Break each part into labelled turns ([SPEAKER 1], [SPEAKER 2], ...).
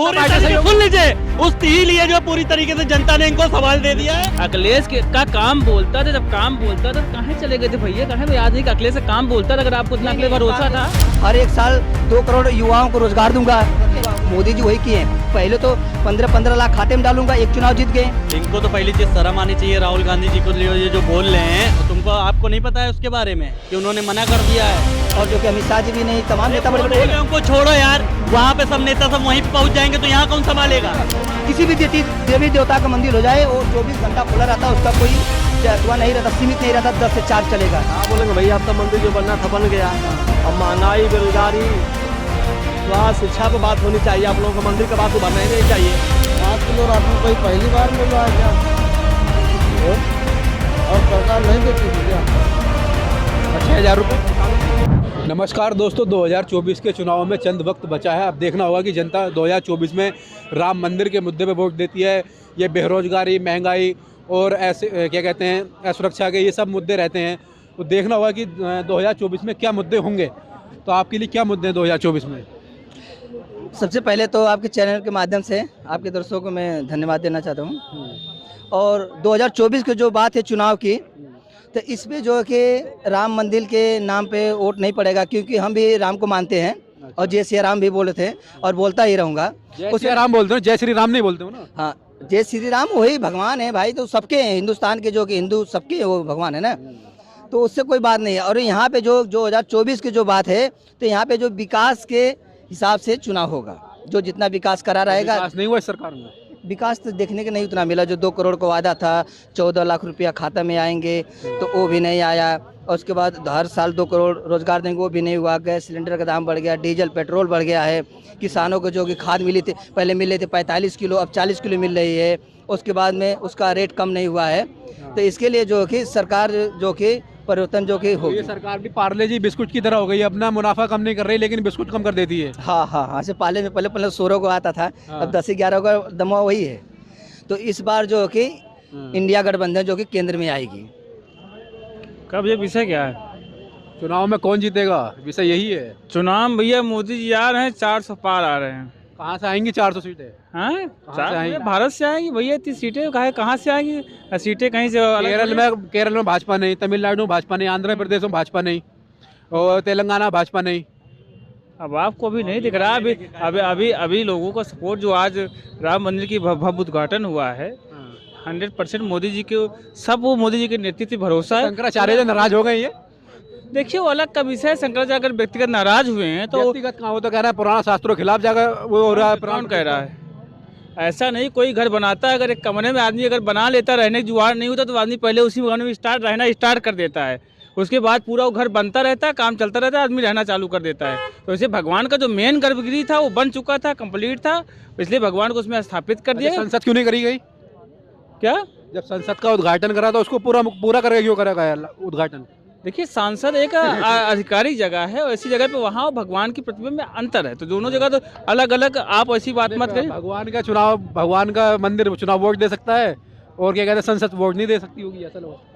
[SPEAKER 1] सुन लीजिए, उस ही लिए जो पूरी तरीके से जनता ने इनको सवाल दे दिया है।
[SPEAKER 2] अखिलेश का काम बोलता था, जब काम बोलता था कहाँ चले गए थे भैया? कहाँ पे याद नहीं कि अखिलेश का काम बोलता था? अगर आपको इतना अखिलेश भरोसा था।
[SPEAKER 3] हर एक साल 2 करोड़ युवाओं को रोजगार दूंगा। मोदी जी वही किए। पहले तो 15-15 लाख खाते में डालूंगा, एक चुनाव जीत गए।
[SPEAKER 1] इनको तो पहली चीज शर्म आनी चाहिए राहुल गांधी जी को, ये जो बोल रहे हैं तो तुमको आपको नहीं पता है उसके बारे में कि उन्होंने मना कर दिया है।
[SPEAKER 3] और जो कि अमित शाह जी भी नहीं, तमाम नेता बड़े बड़े।
[SPEAKER 1] उनको छोड़ो यार, वहाँ पे सब नेता सब वहीं पे पहुँच जाएंगे तो यहाँ कौन संभालेगा?
[SPEAKER 3] किसी भी देवी देवता का मंदिर हो जाए, वो 24 घंटा खुला रहता है, उसका कोई हुआ नहीं रहता, सीमित नहीं रहता, 10 से 4 चलेगा।
[SPEAKER 4] हाँ बोलेंगे भैया आपका मंदिर जो बनना था बन गया। अब महंगाई, बेरोजगारी, स्वास्थ्य, शिक्षा पर बात होनी चाहिए। आप लोगों को मंदिर का बात तो बनना ही नहीं चाहिए।
[SPEAKER 5] 5 किलो राशन कोई पहली बार मिल रहा है क्या? और सरकार नहीं देती थी क्या?
[SPEAKER 4] 6,000 रुपये। नमस्कार दोस्तों, 2024 के चुनाव में चंद वक्त बचा है। अब देखना होगा कि जनता 2024 में राम मंदिर के मुद्दे पे वोट देती है। ये बेरोजगारी, महंगाई और ऐसे क्या कहते हैं, असुरक्षा के ये सब मुद्दे रहते हैं। तो देखना होगा कि 2024 में क्या मुद्दे होंगे। तो आपके लिए क्या मुद्दे हैं 2024 में?
[SPEAKER 3] सबसे पहले तो आपके चैनल के माध्यम से आपके दर्शकों को मैं धन्यवाद देना चाहता हूँ। और 2024 की जो बात है चुनाव की, तो इसमें जो है कि राम मंदिर के नाम पे वोट नहीं पड़ेगा, क्योंकि हम भी राम को मानते हैं और जय श्री राम भी बोले थे और बोलता ही रहूँगा।
[SPEAKER 4] जय श्री राम बोलते हो, जय श्री राम नहीं बोलते हो ना?
[SPEAKER 3] हाँ, जय श्री राम वही भगवान है भाई, तो सबके हैं, हिंदुस्तान के जो कि हिंदू सबके वो भगवान है ना, तो उससे कोई बात नहीं है। और यहाँ पे जो 2024 की जो बात है, तो यहाँ पे जो विकास के हिसाब से चुनाव होगा, जो जितना विकास करा रहेगा।
[SPEAKER 4] विकास नहीं हुआ इस सरकार में?
[SPEAKER 3] विकास तो देखने के नहीं उतना मिला। जो 2 करोड़ का वादा था, 14 लाख रुपया खाता में आएंगे, तो वो भी नहीं आया। और उसके बाद हर साल 2 करोड़ रोजगार देंगे, वो भी नहीं हुआ। गैस सिलेंडर का दाम बढ़ गया, डीजल पेट्रोल बढ़ गया है। किसानों को जो कि खाद मिली थी, पहले मिल रहे थे 45 किलो, अब 40 किलो मिल रही है। उसके बाद में उसका रेट कम नहीं हुआ है। तो इसके लिए जो कि सरकार जो कि परिवर्तन जो कि हो,
[SPEAKER 4] ये सरकार भी पार्ले जी बिस्कुट की तरह हो गई। अपना मुनाफा कम नहीं कर रही, लेकिन बिस्कुट कम कर देती है।
[SPEAKER 3] हाँ, से पहले 16 को आता था, अब 10-11 का दमा वही है। तो इस बार जो कि इंडिया गठबंधन जो कि केंद्र में आएगी।
[SPEAKER 2] कब ये विषय क्या है?
[SPEAKER 4] चुनाव में कौन जीतेगा, विषय यही है।
[SPEAKER 2] चुनाव भैया मोदी जी आ रहे हैं, 400 पार आ रहे हैं।
[SPEAKER 4] कहाँ से आएंगी 400 सीटें?
[SPEAKER 2] हाँ,
[SPEAKER 4] आएंगी?
[SPEAKER 2] भारत से आएंगी भैया। इतनी सीटें कहाँ से आएंगी? सीटें कहीं से
[SPEAKER 4] केरल में भाजपा नहीं, तमिलनाडु में भाजपा नहीं, आंध्र प्रदेश में भाजपा नहीं, और तेलंगाना भाजपा नहीं।
[SPEAKER 2] अब आपको अभी नहीं दिख रहा। अभी लोगों का सपोर्ट जो आज राम मंदिर की भव्य उद्घाटन हुआ है, 100% मोदी जी के, सब वो मोदी जी के नेतृत्व भरोसा है।
[SPEAKER 4] शंकराचार्य नाराज हो गए। ये
[SPEAKER 2] देखिए वो अलग का विषय है। शंकराचार्य अगर व्यक्तिगत नाराज हुए हैं तो
[SPEAKER 4] व्यक्तिगत कहाँ, वो तो कह रहा है पुराना शास्त्रों के खिलाफ जाकर वो हो रहा है।
[SPEAKER 2] कौन कह रहा है? ऐसा नहीं, कोई घर बनाता है, अगर एक कमरे में आदमी अगर बना लेता, रहने की जुगाड़ नहीं होता, तो आदमी पहले उसी घर में रहना स्टार्ट कर देता है। उसके बाद पूरा वो घर बनता रहता है, काम चलता रहता है, आदमी रहना चालू कर देता है। तो इसे भगवान का जो मेन गर्भगृह था वो बन चुका था, कंप्लीट था, इसलिए भगवान को उसमें स्थापित कर दिया।
[SPEAKER 4] संसद क्यों नहीं करी गई?
[SPEAKER 2] क्या
[SPEAKER 4] जब संसद का उद्घाटन करा तो उसको पूरा करके क्यों करा गया उद्घाटन?
[SPEAKER 2] देखिए, सांसद एक आधिकारिक जगह है, और ऐसी जगह पे वहाँ भगवान की प्रतिमा में अंतर है। तो दोनों जगह तो अलग अलग, आप ऐसी बात मत करें।
[SPEAKER 4] भगवान का मंदिर चुनाव वोट दे सकता है, और क्या कहते हैं, संसद वोट नहीं दे सकती होगी, ऐसा लगता है।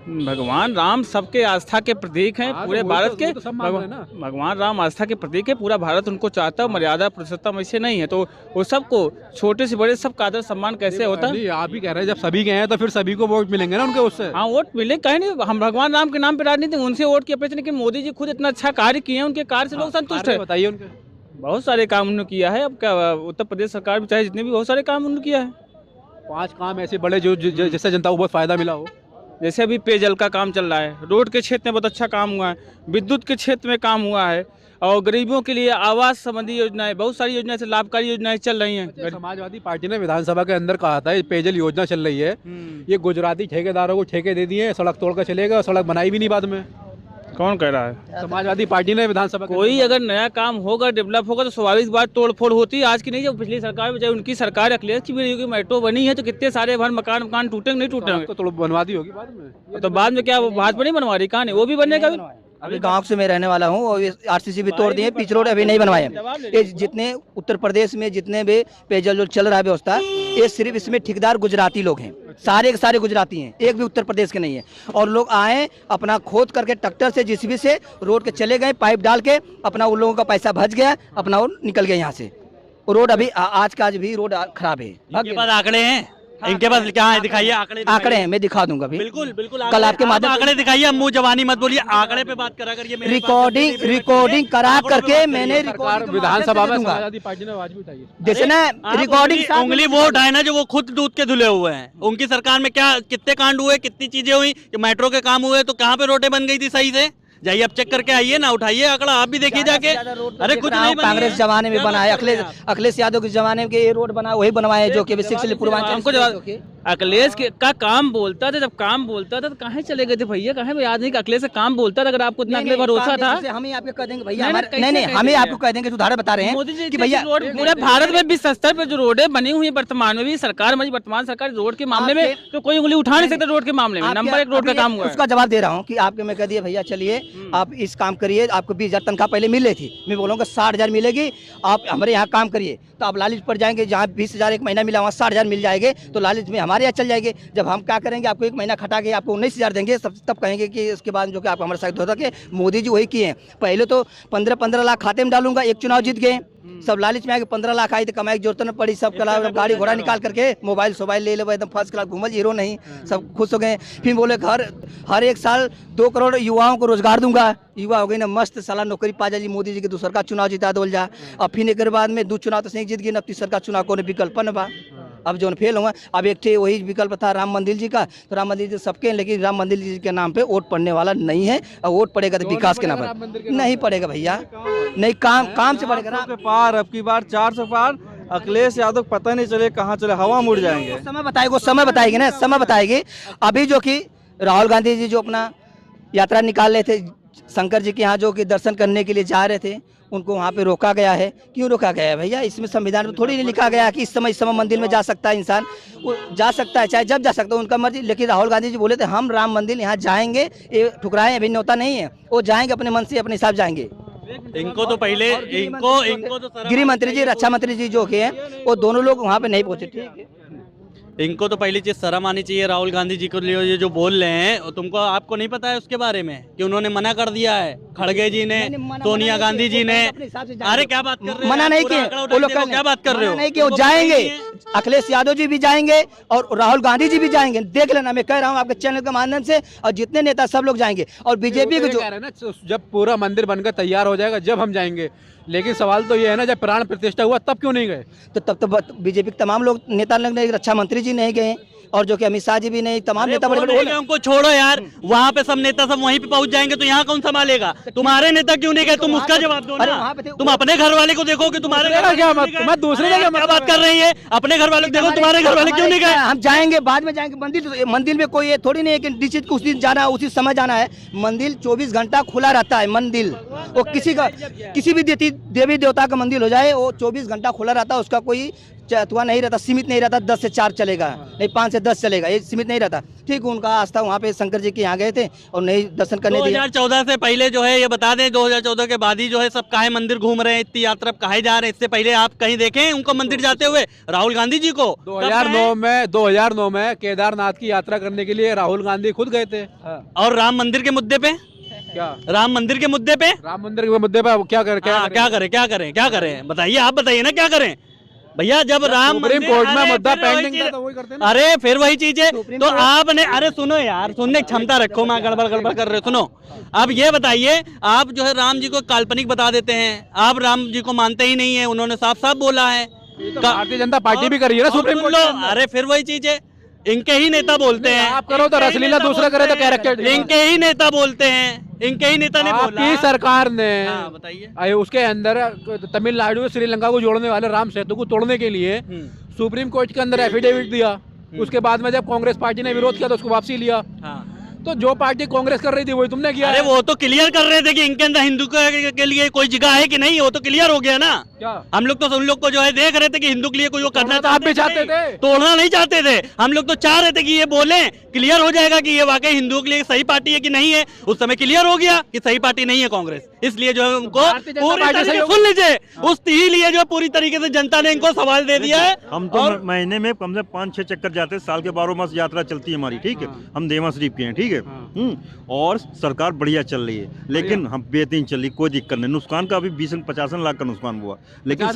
[SPEAKER 2] भगवान राम सबके आस्था के प्रतीक हैं, पूरे भारत के। भगवान राम आस्था के प्रतीक है, पूरा भारत उनको चाहता है। मर्यादा पुरुषोत्तम ऐसे नहीं है, तो वो सबको, छोटे से बड़े, सब का आदर सम्मान कैसे होता है?
[SPEAKER 4] आप ही कह रहे हैं जब सभी के हैं तो फिर सभी को वोट मिलेंगे ना उनके उससे।
[SPEAKER 2] हाँ, वोट मिले, कहीं नहीं। हम भगवान राम के नाम पे राजनीति, उनसे वोट की अपेक्षा, लेकिन मोदी जी खुद इतना अच्छा कार्य किए हैं, उनके कार्य से लोग संतुष्ट है।
[SPEAKER 4] बताइए उनके
[SPEAKER 2] बहुत सारे काम उन्होंने किया है। अब क्या, उत्तर प्रदेश सरकार भी चाहे जितने भी, बहुत सारे काम उन्होंने किया है।
[SPEAKER 4] 5 काम ऐसे बड़े जिससे जनता को बहुत फायदा मिला हो।
[SPEAKER 2] जैसे अभी पेयजल का काम चल रहा है, रोड के क्षेत्र में बहुत अच्छा काम हुआ है, विद्युत के क्षेत्र में काम हुआ है, और गरीबों के लिए आवास संबंधी योजनाएं, बहुत सारी योजनाएं से लाभकारी योजनाएं चल रही हैं।
[SPEAKER 4] समाजवादी पार्टी ने विधानसभा के अंदर कहा था ये पेयजल योजना चल रही है, ये गुजराती ठेकेदारों को ठेके दे दिए, सड़क तोड़ कर चलेगा, सड़क बनाई भी नहीं बाद में।
[SPEAKER 2] कौन कह रहा है?
[SPEAKER 4] समाजवादी पार्टी ने विधानसभा।
[SPEAKER 2] कोई अगर नया काम होगा, डेवलप होगा, तो स्वाभाविक बात तोड़फोड़ होती है। आज की नहीं, जब पिछली सरकार में, चाहे उनकी सरकार अखिलेश की भी मेट्रो बनी है, तो कितने सारे भर मकान टूटेंगे, नहीं टूटेंगे?
[SPEAKER 4] तो बनवा दी होगी बाद में।
[SPEAKER 2] तो बाद में क्या भाजपा नहीं बनवा रही? कहाँ नहीं, वो भी बनेगा।
[SPEAKER 3] अभी गांव से मैं रहने वाला हूं, और आरसीसी भी तोड़ दिए, पिच रोड अभी नहीं बनवाए। ये जितने उत्तर प्रदेश में जितने भी पेयजल जो चल रहा है व्यवस्था, ये सिर्फ इसमें ठेकेदार गुजराती लोग हैं, सारे के सारे गुजराती हैं, एक भी उत्तर प्रदेश के नहीं है। और लोग आए, अपना खोद करके ट्रैक्टर से, जेसीबी से रोड के चले गए, पाइप डाल के, अपना उन लोगों का पैसा बच गया, अपना वो निकल गया यहाँ से। रोड अभी आज का आज भी रोड खराब है।
[SPEAKER 1] इनके पास आंकड़े हैं, इनके पास क्या है, दिखाइए आंकड़े।
[SPEAKER 3] आंकड़े हैं, मैं दिखा दूंगा अभी।
[SPEAKER 1] बिल्कुल बिल्कुल
[SPEAKER 3] कल आपके
[SPEAKER 1] आप
[SPEAKER 3] माध्यम
[SPEAKER 1] आंकड़े दिखाइए, अब मुंह जवानी मत बोलिए, आंकड़े पे बात करा करिए। मेरे पास
[SPEAKER 3] रिकॉर्डिंग करा
[SPEAKER 1] आंकड़ों पे
[SPEAKER 3] करके
[SPEAKER 1] बात
[SPEAKER 3] मैंने
[SPEAKER 1] करिए।
[SPEAKER 3] रिकॉर्डिंग
[SPEAKER 4] विधानसभा में
[SPEAKER 3] दूंगा।
[SPEAKER 4] समाजवादी पार्टी ने आवाज भी उठाई है।
[SPEAKER 3] जैसे ना
[SPEAKER 1] आप
[SPEAKER 3] रिकॉर्डिंग
[SPEAKER 1] उंगली वो उठाए ना जो वो खुद दूध के धुले हुए हैं। उनकी सरकार में क्या कितने कांड हुए, कितनी चीजें हुई, मेट्रो के काम हुए तो कहाँ पे रोडें बन गई थी सही से? जाइए अब चेक करके आइए ना, उठाइए आंकड़ा, आप भी देखिए जाके। अरे कुछ नहीं बनी
[SPEAKER 3] कांग्रेस
[SPEAKER 1] है।
[SPEAKER 3] जमाने में
[SPEAKER 1] क्या
[SPEAKER 3] बना है,
[SPEAKER 1] बात कर रहे हैं आप?
[SPEAKER 3] अखिलेश यादव के जमाने में ये रोड बना वही बनवाए जो कि पूर्वांचल
[SPEAKER 2] हमको जवाब अखिलेश का काम बोलता था, जब काम बोलता था तो कहाँ चले गए थे भैया? कहाँ याद नहीं कि अखिलेश से काम बोलता था? अगर आपको इतना अखिलेश भरोसा था,
[SPEAKER 3] हम ही आपको कह देंगे भैया,
[SPEAKER 2] नहीं,
[SPEAKER 3] हमारे
[SPEAKER 2] नहीं,
[SPEAKER 3] नहीं
[SPEAKER 2] कैसे
[SPEAKER 3] हमें
[SPEAKER 2] कह
[SPEAKER 3] आपको कह देंगे, उदाहरण बता रहे
[SPEAKER 2] मोदी जी
[SPEAKER 3] हैं कि भैया
[SPEAKER 2] रोड पूरे भारत में विश्व स्तर पर जो रोडें बनी हुई है वर्तमान में भी सरकार में, वर्तमान सरकार रोड के मामले में तो कोई उंगली उठा नहीं सकता। रोड के मामले में नंबर 1 रोड का काम हुआ है।
[SPEAKER 3] उसका जवाब दे रहा हूँ कि आपके मैं कह दिया भैया चलिए आप इस काम करिए, आपको 20,000 तनख्वाह पहले मिल रही थी, मैं बोलूँगा 60,000 मिलेगी, आप हमारे यहाँ काम करिए तो आप लालच पड़ जाएंगे। जहाँ 20,000 एक महीना मिला वहाँ 60,000 मिल जाएंगे तो लालच में हमारे यहाँ चल जाएंगे। जब हम क्या करेंगे, आपको एक महीना खटा के आपको 19,000 देंगे, तब कहेंगे कि उसके बाद जो कि आप हमारे साथ होता कि मोदी जी वही किए हैं। पहले तो 15-15 लाख खाते में डालूंगा, एक चुनाव जीत गए, सब लालच में आके 15 लाख आई तो कमाई की जरूरत न पड़ी, सब कला गाड़ी घोड़ा निकाल करके मोबाइल ले लो, एकदम फर्स्ट क्लास घूमल, हीरो नहीं, सब खुश हो गए। फिर बोले हर एक साल 2 करोड़ युवाओं को रोजगार दूंगा, युवा हो गई ना मस्त, साला नौकरी पा जाए मोदी जी के दूसर का चुनाव जीता दो जा। अब फिर एक बाद में 2 चुनाव तो नहीं जीत गई, अब तीसर का चुनाव को विकल्प न बा, अब जो फेल हुआ। अब एक थे वही विकल्प था राम मंदिर जी का, तो राम मंदिर जी सबके, लेकिन राम मंदिर जी के नाम पे वोट पड़ने वाला नहीं है, और वोट पड़ेगा तो विकास के नाम पर नहीं पड़ेगा भैया, नहीं काम से पड़ेगा।
[SPEAKER 5] 400 के पार, अब की बार 400 पार, अखिलेश यादव पता नहीं चले कहाँ चले, हवा मुड़ जाएंगे।
[SPEAKER 3] समय बताएगी ना, समय बताएगी। अभी जो कि राहुल गांधी जी जो अपना यात्रा निकाल रहे थे शंकर जी के यहाँ, जो कि दर्शन करने के लिए जा रहे थे, उनको वहाँ पे रोका गया है। क्यों रोका गया है भैया? इसमें संविधान में थोड़ी नहीं लिखा गया कि इस समय मंदिर में जा सकता है इंसान, वो जा सकता है चाहे जब जा सकता है, उनका मर्जी। लेकिन राहुल गांधी जी बोले थे हम राम मंदिर यहाँ जाएंगे, ये ठुकराए अभी न्योता नहीं है, वो जाएंगे अपने मन से अपने हिसाब जाएंगे।
[SPEAKER 1] इनको तो पहले इनको तो
[SPEAKER 3] गृह मंत्री जी, रक्षा मंत्री जी जो के हैं, वो दोनों लोग वहाँ पे नहीं पहुँचे। ठीक है,
[SPEAKER 1] इनको तो पहली चीज शर्म आनी चाहिए राहुल गांधी जी को लिए ये जो बोल रहे हैं, और तुमको आपको नहीं पता है उसके बारे में कि उन्होंने मना कर दिया है, खड़गे जी ने, सोनिया गांधी जी ने। अरे क्या बात कर रहे हो?
[SPEAKER 3] मना नहीं किए वो लोग,
[SPEAKER 1] क्या बात कर रहे हो?
[SPEAKER 3] नहीं किए, वो जाएंगे, अखिलेश यादव जी भी जाएंगे और राहुल गांधी जी भी जाएंगे, देख लेना, मैं कह रहा हूँ आपके चैनल के माध्यम से, और जितने नेता सब लोग जाएंगे। और बीजेपी को जो
[SPEAKER 4] जब पूरा मंदिर बनकर तैयार हो जाएगा जब हम जाएंगे, लेकिन सवाल तो ये है ना, जब प्राण प्रतिष्ठा हुआ तब क्यों नहीं गए?
[SPEAKER 3] तो तब तो बीजेपी के तमाम लोग नेता लोग नहीं, रक्षा मंत्री जी नहीं गए, और जो कि अमित शाह जी भी नहीं, तमाम नेता बड़े
[SPEAKER 1] उनको छोड़ो यार, वहाँ पे सब नेता सब वहीं पे पहुंच जाएंगे तो यहाँ कौन संभालेगा? तुम्हारे नेता क्यों नहीं गए? तुम उसका जवाब दो ना। तुम अपने घर वाले को देखो कि तुम्हारे
[SPEAKER 4] क्या मैं दूसरे जगह
[SPEAKER 1] क्या बात कर रही है? अपने घर वाले को देखो, तुम्हारे घर वाले क्यों नहीं गए?
[SPEAKER 3] हम जाएंगे, बाद में जाएंगे। मंदिर में कोई ये थोड़ी नहीं है कि निश्चित कुछ दिन जाना, उसी समय जाना है। मंदिर 24 घंटा खुला रहता है। मंदिर वो किसी भी देवी देवता का मंदिर हो जाए, वो 24 घंटा खुला रहता है, उसका कोई चतुआ नहीं रहता, सीमित नहीं रहता, 10 से 4 चलेगा, नहीं 5 से 10 चलेगा, ये सीमित नहीं रहता। ठीक, उनका आस्था वहाँ पे शंकर जी के यहाँ गए थे और नहीं दर्शन करने दिया।
[SPEAKER 1] 2014 से पहले जो है ये बता दें, 2014 के बाद ही जो है सब काहे मंदिर घूम रहे हैं, इतनी यात्रा काहे जा रहे हैं? इससे पहले आप कहीं देखें उनको मंदिर जाते हुए, राहुल गांधी जी को?
[SPEAKER 4] 2009 में केदारनाथ की यात्रा करने के लिए राहुल गांधी खुद गए थे।
[SPEAKER 1] और राम मंदिर के मुद्दे पे
[SPEAKER 4] क्या?
[SPEAKER 1] राम मंदिर के मुद्दे पे क्या करें बताइए, आप बताइए ना क्या करें भैया? जब राम
[SPEAKER 4] सुप्रीम कोर्ट में मुद्दा पेंडिंग था तो वही करते ना।
[SPEAKER 1] अरे फिर वही चीज है तो आपने, अरे सुनो यार, सुनने की क्षमता रखो, मैं गड़बड़ कर रहे हो। सुनो, अब ये बताइए, आप जो है राम जी को काल्पनिक बता देते हैं, आप राम जी को मानते ही नहीं है, उन्होंने साफ साफ बोला है।
[SPEAKER 4] भारतीय जनता पार्टी भी कर रही है ना सुप्रीम कोर्ट में।
[SPEAKER 1] अरे फिर वही चीज है, इनके ही नेता बोलते हैं।
[SPEAKER 4] आप करो तो रसलीला, दूसरा करे तो कैरेक्टर।
[SPEAKER 1] इनके ही नेता बोलते हैं, इनके ही नेता ने बोला।
[SPEAKER 4] आपकी सरकार ने
[SPEAKER 1] बताइए,
[SPEAKER 4] उसके अंदर तमिलनाडु श्रीलंका को जोड़ने वाले राम सेतु को तोड़ने के लिए सुप्रीम कोर्ट के अंदर एफिडेविट दिया। उसके बाद में जब कांग्रेस पार्टी ने विरोध किया तो उसको वापसी लिया। तो जो पार्टी कांग्रेस कर रही थी वही तुमने किया।
[SPEAKER 1] अरे वो तो क्लियर कर रहे थे कि इनके अंदर हिंदू के लिए कोई जगह है कि नहीं, वो तो क्लियर हो गया ना।
[SPEAKER 4] क्या?
[SPEAKER 1] हम लोग तो उन लोग को जो है देख रहे थे कि हिंदू के लिए कोई वो करना
[SPEAKER 4] तो आप भी चाहते थे,
[SPEAKER 1] तोड़ना नहीं चाहते थे। हम लोग तो चाह रहे थे कि ये बोले, क्लियर हो जाएगा कि ये वाकई हिंदुओं के लिए सही पार्टी है कि नहीं है। उस समय क्लियर हो गया कि सही पार्टी नहीं है कांग्रेस, इसलिए जो है उनको पूरी तरीके से सुन लीजिए, उसकी लिए जो पूरी तरीके से जनता ने इनको सवाल दे दिया है।
[SPEAKER 6] हम तो महीने में कम से 5-6 चक्कर जाते हैं, साल के 12 मास यात्रा चलती है हमारी, ठीक है। हम देवा शरीफ के हैं, ठीक है। ठीक है। और सरकार बढ़िया चल रही है, लेकिन हम बेहतरीन चल रही, कोई दिक्कत नहीं। नुकसान का अभी 20-50 लाख का नुकसान हुआ, लेकिन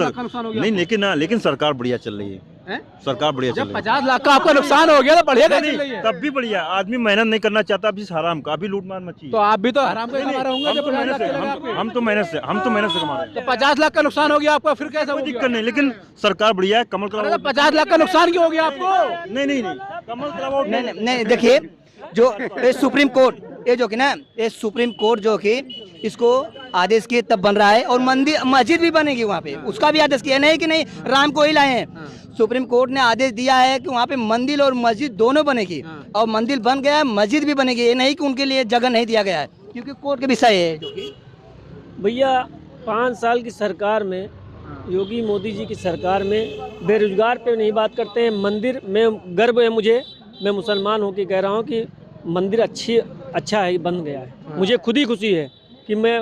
[SPEAKER 6] नहीं, लेकिन सरकार बढ़िया चल रही है, सरकार बढ़िया चल रही है।
[SPEAKER 4] 50 लाख का आपका नुकसान हो गया तो बढ़िया चल रही है।
[SPEAKER 6] तब भी बढ़िया, आदमी मेहनत नहीं करना चाहता, अभी हराम का, अभी लूट मार मची।
[SPEAKER 4] तो आप भी तो हराम का कमा रहे होंगे जब 50 लाख चलेगा आपके।
[SPEAKER 6] हम तो मेहनत से कमा रहे हैं।
[SPEAKER 4] तो 50 लाख का नुकसान हो गया आपका, फिर कैसा
[SPEAKER 6] कोई दिक्कत नहीं, लेकिन सरकार बढ़िया है। कमल कराओ।
[SPEAKER 4] 50 लाख का नुकसान क्यों हो गया आपको?
[SPEAKER 6] नहीं, कमल कराओ।
[SPEAKER 3] नहीं देखिए, जो ये सुप्रीम कोर्ट, ये जो कि ना, ये सुप्रीम कोर्ट जो कि इसको आदेश किए तब बन रहा है, और मंदिर मस्जिद भी बनेगी वहाँ पे, उसका भी आदेश किया, नहीं कि नहीं राम को ही लाए हैं। सुप्रीम कोर्ट ने आदेश दिया है कि वहाँ पे मंदिर और मस्जिद दोनों बनेगी, और मंदिर बन गया है, मस्जिद भी बनेगी। ये नहीं कि उनके लिए जगह नहीं दिया गया है, क्योंकि कोर्ट के विषय है जो कि।
[SPEAKER 7] भैया 5 साल की सरकार में, योगी मोदी जी की सरकार में बेरोजगार पे नहीं बात करते हैं। मंदिर में गर्व है मुझे, मैं मुसलमान होकर कह रहा हूँ कि मंदिर अच्छा है, बन गया है। मुझे खुद ही खुशी है कि मैं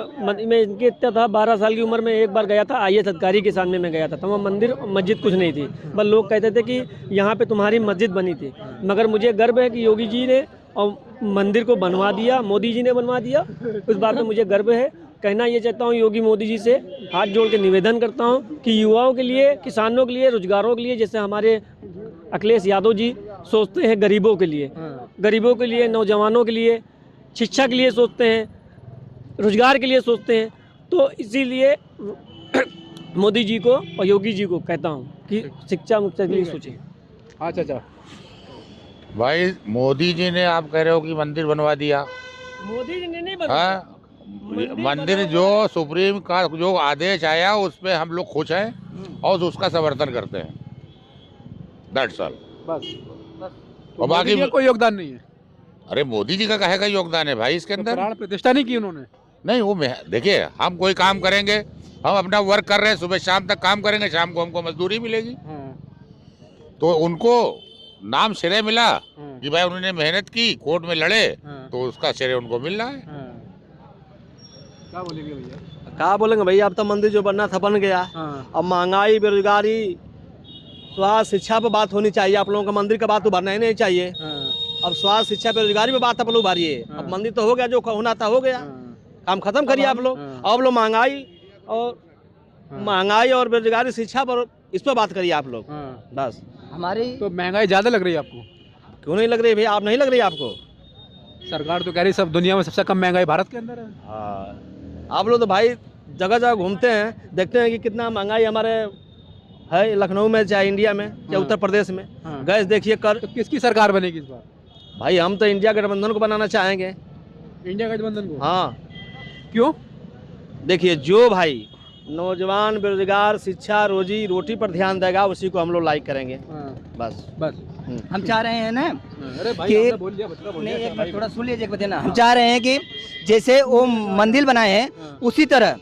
[SPEAKER 7] इनके इतना था, 12 साल की उम्र में एक बार गया था, IAS अधिकारी के सामने में गया था, तो वहाँ मंदिर मस्जिद कुछ नहीं थी, बस लोग कहते थे कि यहाँ पे तुम्हारी मस्जिद बनी थी। मगर मुझे गर्व है कि योगी जी ने और मंदिर को बनवा दिया, मोदी जी ने बनवा दिया, उस बात में मुझे गर्व है। कहना ये चाहता हूँ योगी मोदी जी से हाथ जोड़ के निवेदन करता हूँ कि युवाओं के लिए, किसानों के लिए, रोजगारों के लिए, जैसे हमारे अखिलेश यादव जी सोचते हैं गरीबों के लिए, नौजवानों के लिए, शिक्षा के लिए सोचते हैं, रोजगार के लिए सोचते हैं, तो इसीलिए मोदी जी को और योगी जी को कहता हूँ कि शिक्षा मुक्त के लिए सोचें।
[SPEAKER 4] अच्छा
[SPEAKER 8] भाई, मोदी जी ने, आप कह रहे हो कि मंदिर बनवा दिया,
[SPEAKER 7] मोदी जी ने नहीं बनवाया।
[SPEAKER 8] मंदिर जो सुप्रीम का जो आदेश आया उस पे हम लोग खुश हैं और उसका समर्थन करते हैं, दैट्स ऑल।
[SPEAKER 4] बस
[SPEAKER 8] और बाकी
[SPEAKER 4] कोई योगदान नहीं है।
[SPEAKER 8] अरे मोदी जी का काहे का योगदान है भाई इसके अंदर?
[SPEAKER 4] प्राण प्रतिष्ठा नहीं की उन्होंने।
[SPEAKER 8] नहीं, वो देखिए, हम कोई काम करेंगे, हम अपना वर्क कर रहे हैं, सुबह शाम तक काम करेंगे, शाम को हमको मजदूरी मिलेगी। तो उनको नाम श्रेय मिला कि भाई उन्होंने मेहनत की, कोर्ट में लड़े, तो उसका श्रेय उनको मिल रहा है।
[SPEAKER 4] क्या बोलेंगे भैया?
[SPEAKER 5] क्या बोलेंगे भैया, अब तो मंदिर जो बनना था बन गया। अब महंगाई, बेरोजगारी, स्वास्थ्य, शिक्षा पर बात होनी चाहिए। आप लोगों का मंदिर का बात तो भरना ही नहीं चाहिए। अब स्वास्थ्य, शिक्षा, बेरोजगारी पे बात आप लोग भरिए। अब मंदिर तो हो गया, जो होना था हो गया, काम खत्म करिए आप लोग। अब लोग महंगाई और बेरोजगारी, शिक्षा पर, इस पर बात करिए आप लोग। बस
[SPEAKER 3] हमारी
[SPEAKER 4] तो महंगाई ज्यादा लग रही है आपको?
[SPEAKER 5] क्यों नहीं लग रही भैया? आप नहीं लग रही आपको?
[SPEAKER 4] सरकार तो कह रही सब दुनिया में सबसे कम महंगाई भारत के अंदर है।
[SPEAKER 5] आप लोग तो भाई जगह जगह घूमते हैं, देखते हैं कि कितना महंगाई हमारे है, लखनऊ में, चाहे इंडिया में, चाहे उत्तर प्रदेश में। गैस देखिए कर।
[SPEAKER 4] तो किसकी सरकार बनेगी इस बार?
[SPEAKER 5] भाई हम तो इंडिया गठबंधन को बनाना चाहेंगे।
[SPEAKER 4] इंडिया गठबंधन को?
[SPEAKER 5] हाँ।
[SPEAKER 4] क्यों?
[SPEAKER 5] देखिए, जो भाई नौजवान, बेरोजगार, शिक्षा, रोजी रोटी पर ध्यान देगा, उसी को हम लोग लाइक करेंगे। बस
[SPEAKER 3] हम चाह रहे हैं ना
[SPEAKER 4] अरे भाई,
[SPEAKER 3] कि
[SPEAKER 4] आपने बोल दिया,
[SPEAKER 3] नहीं, एक बार थोड़ा सुन लीजिए, एक बात ना, हम चाह रहे हैं कि जैसे वो मंदिर बनाए हैं उसी तरह,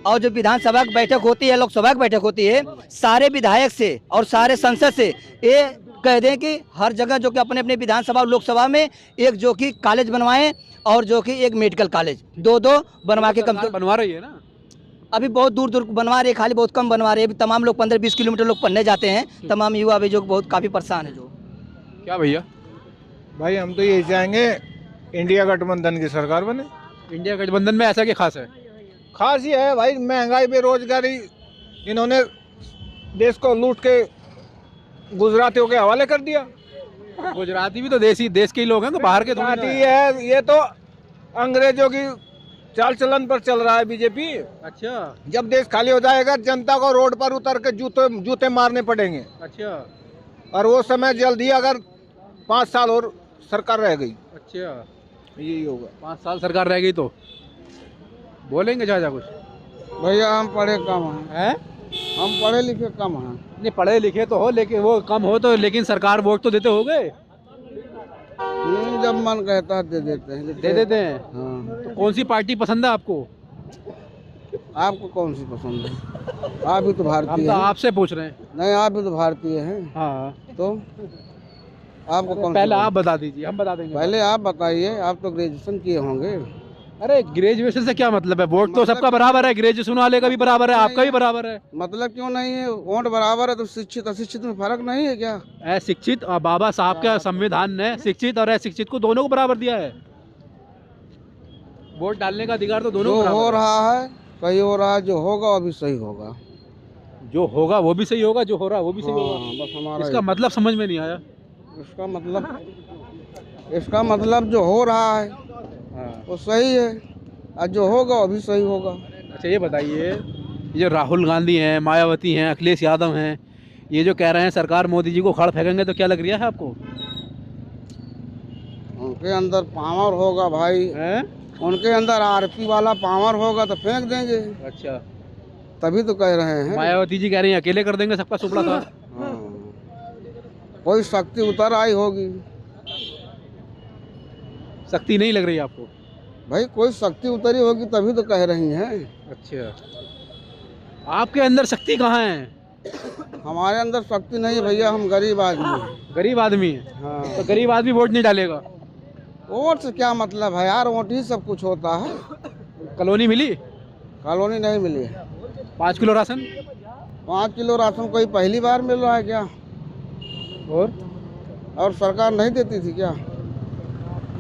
[SPEAKER 3] और जो विधानसभा की बैठक होती है, लोकसभा की बैठक होती है, सारे विधायक से और सारे संसद से ये कह दें कि हर जगह जो कि अपने अपने विधानसभा और लोकसभा में एक जो कि कॉलेज बनवाएं, और जो कि एक मेडिकल कॉलेज, दो बनवा के कम
[SPEAKER 4] बनवा रही है ना।
[SPEAKER 3] अभी बहुत दूर दूर बनवा रहे, खाली बहुत कम बनवा रहे हैं। तमाम लोग 15-20 किलोमीटर लोग पढ़ने जाते हैं, तमाम युवा भी जो बहुत काफ़ी परेशान है। जो
[SPEAKER 4] क्या भैया?
[SPEAKER 9] भाई हम तो यही चाहेंगे इंडिया गठबंधन की सरकार बने।
[SPEAKER 4] इंडिया गठबंधन में ऐसा क्या खास है?
[SPEAKER 9] खास ये है भाई, महंगाई, बेरोजगारी, इन्होंने देश को लूट के गुजरातियों के हवाले कर दिया।
[SPEAKER 4] गुजराती भी तो देश के ही लोग हैं, तो बाहर के थोड़ी ना
[SPEAKER 9] है। ये तो अंग्रेजों की चाल चलन पर चल रहा है बीजेपी।
[SPEAKER 4] अच्छा।
[SPEAKER 9] जब देश खाली हो जाएगा, जनता को रोड पर उतर के जूते मारने पड़ेंगे।
[SPEAKER 4] अच्छा।
[SPEAKER 9] और वो समय जल्द ही, अगर 5 साल और सरकार रह गई।
[SPEAKER 4] अच्छा,
[SPEAKER 9] यही होगा।
[SPEAKER 4] 5 साल सरकार रह गई तो बोलेंगे चाचा कुछ?
[SPEAKER 9] भैया हम पढ़े कम हैं। हम पढ़े लिखे कम हैं।
[SPEAKER 4] नहीं, पढ़े लिखे तो हो, लेकिन वो कम हो तो, लेकिन सरकार वोट तो देते हो गए।
[SPEAKER 9] जब मन कहता है दे देते हैं। हाँ।
[SPEAKER 4] तो कौन सी पार्टी पसंद है आपको?
[SPEAKER 9] आपको कौन सी पसंद है? आप भी तो भारतीय
[SPEAKER 4] हम तो आपसे पूछ रहे हैं।
[SPEAKER 9] नहीं, आप भी तो भारतीय हैं।
[SPEAKER 4] हाँ,
[SPEAKER 9] तो आपको कौन?
[SPEAKER 4] पहले आप बता दीजिए, हम बता देंगे।
[SPEAKER 9] पहले आप बताइए, आप तो ग्रेजुएशन किए होंगे।
[SPEAKER 4] अरे ग्रेजुएशन से क्या मतलब है? वोट तो सबका बराबर है, ग्रेजुएशन वाले का भी बराबर है, आपका भी बराबर है।
[SPEAKER 9] मतलब क्यों नहीं है? वोट बराबर है तो शिक्षित अशिक्षित में फर्क नहीं है क्या?
[SPEAKER 4] अशिक्षित और बाबा साहब का संविधान ने शिक्षित और अशिक्षित को दोनों को बराबर दिया है। वोट डालने का अधिकार तो दोनों
[SPEAKER 9] जो
[SPEAKER 4] को बराबर
[SPEAKER 9] हो
[SPEAKER 4] है।
[SPEAKER 9] रहा है सही हो रहा है, जो होगा वो भी सही होगा।
[SPEAKER 4] जो होगा वो भी सही होगा, जो हो रहा है वो भी सही
[SPEAKER 9] हाँ,
[SPEAKER 4] होगा।
[SPEAKER 9] बस हमारा
[SPEAKER 4] इसका मतलब समझ में नहीं आया।
[SPEAKER 9] इसका मतलब जो हो रहा है वो सही है और जो होगा वो भी सही होगा।
[SPEAKER 4] अच्छा ये बताइए, ये जो राहुल गांधी हैं, मायावती हैं, अखिलेश यादव हैं, ये जो कह रहे हैं सरकार मोदी जी को खड़ फेंकेंगे, तो क्या लग रहा है आपको?
[SPEAKER 9] उनके अंदर पावर होगा भाई,
[SPEAKER 4] हैं?
[SPEAKER 9] उनके अंदर आरपी वाला पावर होगा तो फेंक देंगे।
[SPEAKER 4] अच्छा,
[SPEAKER 9] तभी तो कह रहे हैं।
[SPEAKER 4] मायावती जी कह रही हैं अकेले कर देंगे सबका सुपड़ा था।
[SPEAKER 9] हाँ। कोई शक्ति उतर आई होगी।
[SPEAKER 4] शक्ति नहीं लग रही आपको?
[SPEAKER 9] भाई कोई शक्ति उतरी होगी तभी तो कह रही हैं।
[SPEAKER 4] अच्छा, आपके अंदर शक्ति कहाँ है?
[SPEAKER 9] हमारे अंदर शक्ति नहीं है भैया, हम गरीब आदमी हैं।
[SPEAKER 4] गरीब आदमी है।
[SPEAKER 9] हाँ।
[SPEAKER 4] तो गरीब आदमी वोट नहीं डालेगा?
[SPEAKER 9] वोट से क्या मतलब है यार, वोट ही सब कुछ होता है।
[SPEAKER 4] कॉलोनी मिली?
[SPEAKER 9] कॉलोनी नहीं मिली है।
[SPEAKER 4] 5 किलो राशन?
[SPEAKER 9] 5 किलो राशन कोई पहली बार मिल रहा है क्या? और सरकार नहीं देती थी क्या?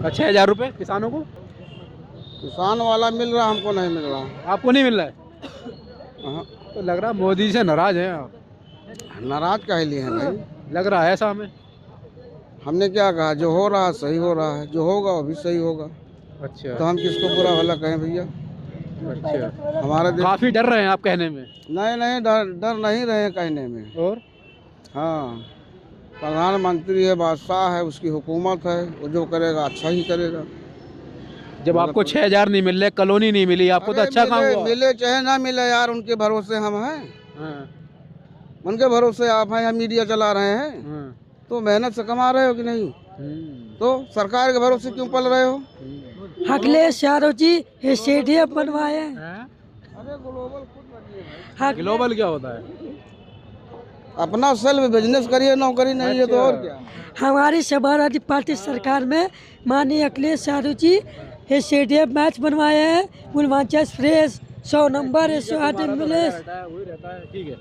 [SPEAKER 4] 6,000 रुपये किसानों को?
[SPEAKER 9] किसान वाला मिल रहा, हमको नहीं मिल रहा।
[SPEAKER 4] आपको नहीं मिल रहा है?
[SPEAKER 9] हाँ।
[SPEAKER 4] तो लग रहा मोदी से नाराज हैं आप।
[SPEAKER 9] नाराज काहे लिए हैं भाई?
[SPEAKER 4] लग रहा है ऐसा हमें।
[SPEAKER 9] हमने क्या कहा? जो हो रहा है सही हो रहा है, जो होगा वो भी सही होगा।
[SPEAKER 4] अच्छा
[SPEAKER 9] तो हम किसको बुरा भला कहें भैया?
[SPEAKER 4] अच्छा,
[SPEAKER 9] हमारे देश
[SPEAKER 4] काफी डर रहे हैं आप कहने में।
[SPEAKER 9] नहीं डर नहीं रहे हैं कहने में।
[SPEAKER 4] और
[SPEAKER 9] हाँ, प्रधानमंत्री है, बादशाह है, उसकी हुकूमत है, वो जो करेगा अच्छा ही करेगा।
[SPEAKER 4] जब आपको 6,000 नहीं मिल रहे, कॉलोनी नहीं मिली, आपको तो
[SPEAKER 9] अरे
[SPEAKER 4] अच्छा काम हुआ।
[SPEAKER 9] मिले चाहे ना मिले यार, उनके भरोसे हम हैं।
[SPEAKER 4] हाँ,
[SPEAKER 9] उनके भरोसे आप हैं, हम मीडिया चला रहे हैं।
[SPEAKER 4] हाँ।
[SPEAKER 9] तो मेहनत से कमा रहे हो कि नहीं? तो सरकार के भरोसे क्यों पल रहे हो?
[SPEAKER 10] अखिलेश यादव जी स्टेडियम बनवाए।
[SPEAKER 9] अरे ग्लोबल
[SPEAKER 4] ग्लोबल क्या होता है?
[SPEAKER 9] अपना सेल्फ बिजनेस करिए, नौकरी नहीं है तो और क्या।
[SPEAKER 10] हमारी समाजवादी पार्टी सरकार में माननीय अखिलेश यादव जी स्टेडियम मैच बनवाए हैं। Purvanchal express 100 number 108 ambulance.
[SPEAKER 4] ठीक है।